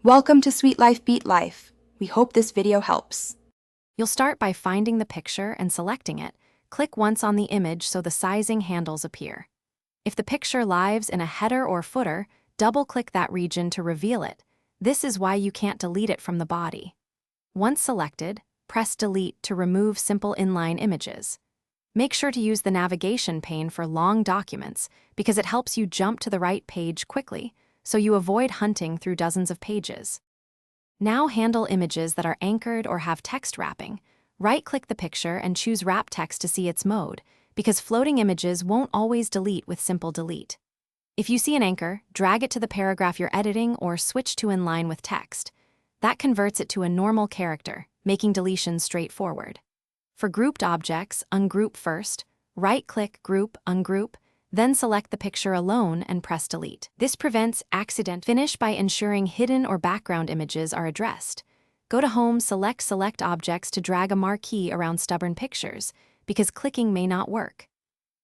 Welcome to Sweet Life Beat Life. We hope this video helps. You'll start by finding the picture and selecting it. Click once on the image so the sizing handles appear. If the picture lives in a header or footer, double-click that region to reveal it. This is why you can't delete it from the body. Once selected, press Delete to remove simple inline images. Make sure to use the navigation pane for long documents because it helps you jump to the right page quickly, so you avoid hunting through dozens of pages. Now handle images that are anchored or have text wrapping. Right-click the picture and choose Wrap Text to see its mode, because floating images won't always delete with simple delete. If you see an anchor, drag it to the paragraph you're editing or switch to inline with text. That converts it to a normal character, making deletion straightforward. For grouped objects, ungroup first, right-click Group, Ungroup, then select the picture alone and press Delete. This prevents accident. Finish by ensuring hidden or background images are addressed. Go to Home, select Objects to drag a marquee around stubborn pictures, because clicking may not work.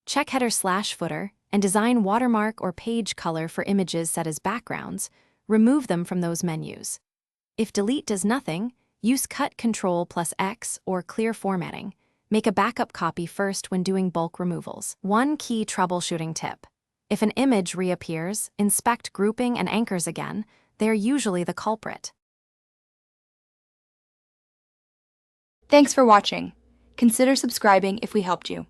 Check header/footer and design watermark or page color for images set as backgrounds. Remove them from those menus. If delete does nothing, use Cut Ctrl+X or clear formatting. Make a backup copy first when doing bulk removals. One key troubleshooting tip. If an image reappears, inspect grouping and anchors again. They're usually the culprit. Thanks for watching. Consider subscribing if we helped you.